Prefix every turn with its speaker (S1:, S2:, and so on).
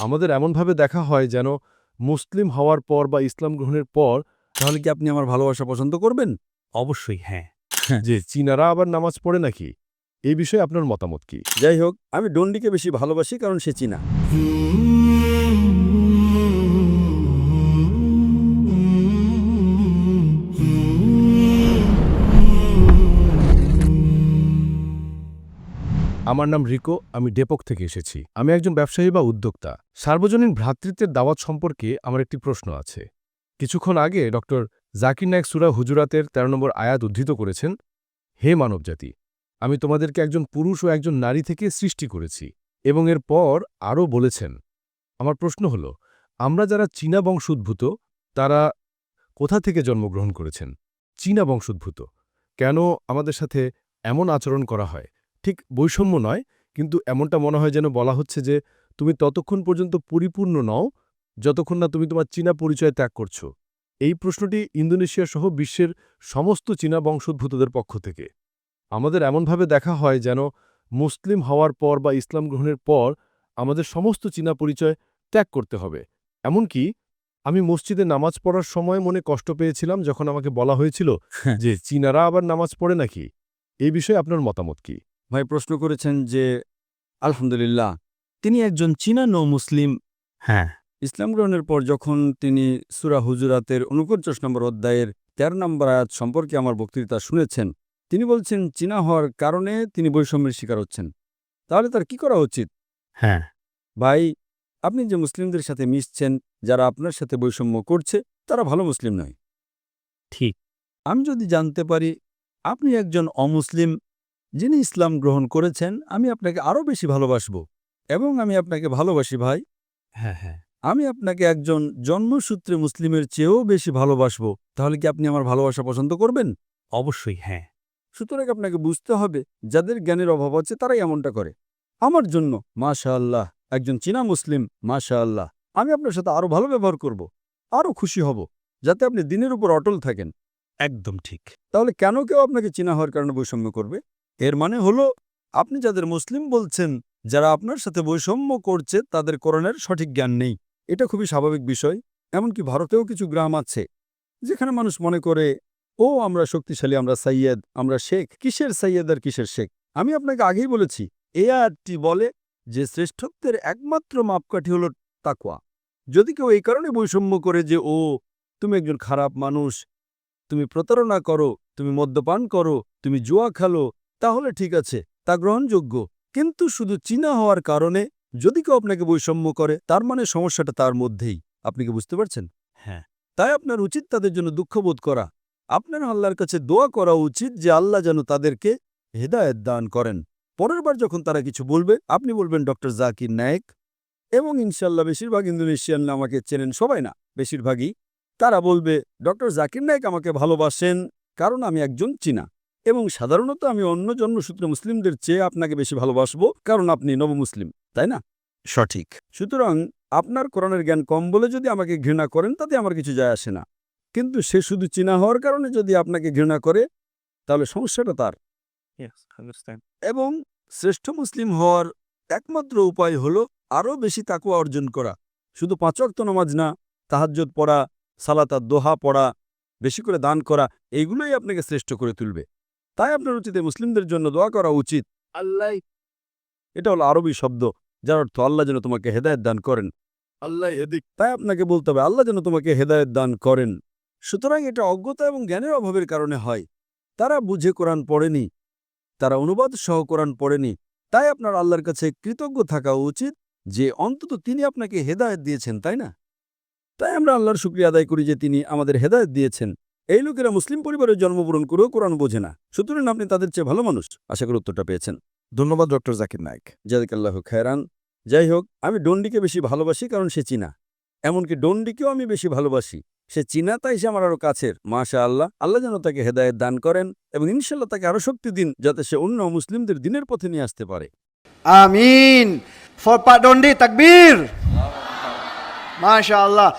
S1: আমাদের এমনভাবে দেখা হয় যেন মুসলিম হওয়ার পর বা ইসলাম গ্রহণের পর
S2: তাহলে কি আপনি আমার ভালোবাসা পছন্দ করবেন?
S3: অবশ্যই হ্যাঁ।
S1: যে চীনারা আবার নামাজ পড়ে নাকি, এই বিষয়ে আপনার মতামত কি?
S2: যাই হোক, আমি ডন্ডিকে বেশি ভালোবাসি কারণ সে চীনা।
S1: আমার নাম রিকো, আমি ডেপক থেকে এসেছি। আমি একজন ব্যবসায়ী বা উদ্যোক্তা। সার্বজনীন ভ্রাতৃত্বের দাওয়াত সম্পর্কে আমার একটি প্রশ্ন আছে। কিছুক্ষণ আগে ডক্টর জাকির নায়েক সূরা হুজুরাতের ১৩ নম্বর আয়াত উদ্ধৃত করেছেন, হে মানবজাতি, আমি তোমাদেরকে একজন পুরুষ ও একজন নারী থেকে সৃষ্টি করেছি। এবং এরপর আরও বলেছেন। আমার প্রশ্ন হল, আমরা যারা চীনা বংশোদ্ভূত তারা কোথা থেকে জন্মগ্রহণ করেছেন? চীনা বংশোদ্ভূত কেন আমাদের সাথে এমন আচরণ করা হয়? ঠিক বৈষম্য নয়, কিন্তু এমনটা মনে হয় যেন বলা হচ্ছে যে তুমি ততক্ষণ পর্যন্ত পরিপূর্ণ নও যতক্ষণ না তুমি তোমার চীনা পরিচয় ত্যাগ করছো। এই প্রশ্নটি ইন্দোনেশিয়া সহ বিশ্বের সমস্ত চীনা বংশোদ্ভূতদের পক্ষ থেকে। আমাদের এমনভাবে দেখা হয় যেন মুসলিম হওয়ার পর বা ইসলাম গ্রহণের পর আমাদের সমস্ত চীনা পরিচয় ত্যাগ করতে হবে। এমনকি আমি মসজিদে নামাজ পড়ার সময় মনে কষ্ট পেয়েছিলাম যখন আমাকে বলা হয়েছিল যে চীনারা আবার নামাজ পড়ে নাকি। এই বিষয়ে আপনার মতামত কি?
S2: ভাই প্রশ্ন করেছেন যে আলহামদুলিল্লাহ, তিনি একজন চীনা নৌ মুসলিম।
S3: হ্যাঁ।
S2: ইসলাম গ্রহণের পর যখন তিনি সূরা হুজুরাতের ৪৯ নম্বর অধ্যায়ের ১৩ নম্বর আয়াত সম্পর্কে আমার বক্তৃতা শুনেছেন, তিনি বলছেন চীনা হওয়ার কারণে তিনি বৈষম্যের শিকার হচ্ছেন। তাহলে তার কি করা উচিত?
S3: হ্যাঁ।
S2: ভাই, আপনি যে মুসলিমদের সাথে মিশছেন, যারা আপনার সাথে বৈষম্য করছে, তারা ভালো মুসলিম নয়।
S3: ঠিক।
S2: আমি যদি জানতে পারি আপনি একজন অমুসলিম যিনি ইসলাম গ্রহণ করেছেন, আমি আপনাকে আরও বেশি ভালোবাসব। এবং আমি আপনাকে ভালোবাসি ভাই।
S3: হ্যাঁ, হ্যাঁ।
S2: আমি আপনাকে একজন জন্মসূত্রে মুসলিমের চেয়েও বেশি ভালোবাসব। তাহলে কি আপনি আমার ভালোবাসা পছন্দ করবেন?
S3: অবশ্যই হ্যাঁ।
S2: সুতরাং আপনাকে বুঝতে হবে, যাদের জ্ঞানের অভাব আছে তারাই এমনটা করে। আমার জন্য মাশাআল্লাহ, একজন চীনা মুসলিম, মাশাআল্লাহ, আমি আপনার সাথে আরও ভালো ব্যবহার করব, আরও খুশি হব, যাতে আপনি দিনের উপর অটল থাকেন।
S3: একদম ঠিক।
S2: তাহলে কেন কেউ আপনাকে চীনা হওয়ার কারণে বৈষম্য করবে? এর মানে হলো আপনি যাদের মুসলিম বলছেন, যারা আপনার সাথে বৈষম্য করছে, তাদের কোরআনের সঠিক জ্ঞান নেই। এটা খুবই স্বাভাবিক বিষয়। এমনকি ভারতেও কিছু গ্রাম আছে যেখানে মানুষ মনে করে, ও আমরা শক্তিশালী, আমরা সাইয়েদ, আমরা শেখ। কিসের সাইয়েদ আর কিসের শেখ? আমি আপনাকে আগেই বলেছি, এই আয়াতটি বলে যে শ্রেষ্ঠত্বের একমাত্র মাপকাঠি হল তাকওয়া। যদি কেউ এই কারণে বৈষম্য করে যে ও তুমি একজন খারাপ মানুষ, তুমি প্রতারণা করো, তুমি মদ্যপান করো, তুমি জুয়া খেলো, তাহলে ঠিক আছে, তা গ্রহণযোগ্য। কিন্তু শুধু চীনা হওয়ার কারণে যদি কেউ আপনাকে বৈষম্য করে, তার মানে সমস্যাটা তার মধ্যেই। আপনি কি বুঝতে পারছেন?
S3: হ্যাঁ।
S2: তাই আপনার উচিত তাদের জন্য দুঃখবোধ করা। আপনার আল্লাহর কাছে দোয়া করা উচিত যে আল্লাহ যেন তাদেরকে হেদায়েত দান করেন। পরের বার যখন তারা কিছু বলবে, আপনি বলবেন ডক্টর জাকির নায়েক। এবং ইনশাল্লাহ বেশিরভাগ ইন্দোনেশিয়ান আমাকে চেনেন, সবাই না, বেশিরভাগই। তারা বলবে ডক্টর জাকির নায়েক আমাকে ভালোবাসেন কারণ আমি একজন চীনা। এবং সাধারণত আমি অন্য জন্মসূত্রে মুসলিমদের চেয়ে আপনাকে বেশি ভালোবাসবো কারণ আপনি নবমুসলিম, তাই না? সঠিক। সুতরাং আপনার কোরআনের জ্ঞান কম বলে যদি আমাকে ঘৃণা করেন, তাতে আমার কিছু যায় আসে না। কিন্তু সে শুধু চীনা হওয়ার কারণে যদি আপনাকে ঘৃণা করে, তাহলে সমস্যাটা তার। এবং শ্রেষ্ঠ মুসলিম হওয়ার একমাত্র উপায় হল আরও বেশি তাকওয়া অর্জন করা। শুধু ৫ ওয়াক্ত নামাজ না, তাহাজ্জুদ পড়া, সালাত দোহা পড়া, বেশি করে দান করা, এইগুলোই আপনাকে শ্রেষ্ঠ করে তুলবে। তাই আপনার উচিত মুসলিমদের জন্য দোয়া করা উচিত। আল্লাহ, এটা হলো আরবি শব্দ যার অর্থ আল্লাহ যেন তোমাকে হেদায়েত দান করেন। আল্লাহ এদিক, তাই আপনাকে বলতে হবে আল্লাহ যেন তোমাকে হেদায়েত দান করেন। সুতরাং এটা অজ্ঞতা এবং জ্ঞানের অভাবের কারণে হয়। তারা বুঝে কোরআন পড়েনি, তারা অনুবাদ সহ কোরআন পড়েনি। তাই আপনার আল্লাহর কাছে কৃতজ্ঞ থাকা উচিত যে অন্তত তিনি আপনাকে হেদায়েত দিয়েছেন, তাই না? তাই আমরা আল্লাহর শুকরিয়া আদায় করি যে তিনি আমাদের হেদায়েত দিয়েছেন। এই লোকেরা মুসলিম পরিবারে জন্মগ্রহণ করেও কোরআন বোঝে না। সুতরাং আপনি তাদের চেয়ে ভালো মানুষ। আশা করি উত্তরটা পেয়েছেন।
S4: ধন্যবাদ ডক্টর জাকির নায়েক।
S2: জাযাকাল্লাহু খায়রান। যাই হোক, আমি ডন্ডিকে বেশি ভালোবাসি কারণ সে চীনা। এমনকি ডন্ডিকেও আমি বেশি ভালোবাসি। সে চীনা, তাই সে আমার আরও কাছের। মাশাআল্লাহ, আল্লাহ যেন তাকে হেদায়েত দান করেন এবং ইনশাল্লাহ তাকে আরও শক্তি দিন যাতে সে অন্য মুসলিমদের দিনের পথে নিয়ে আসতে পারে।
S4: আমিন। For Pak Dondi, takbir. Masya Allah.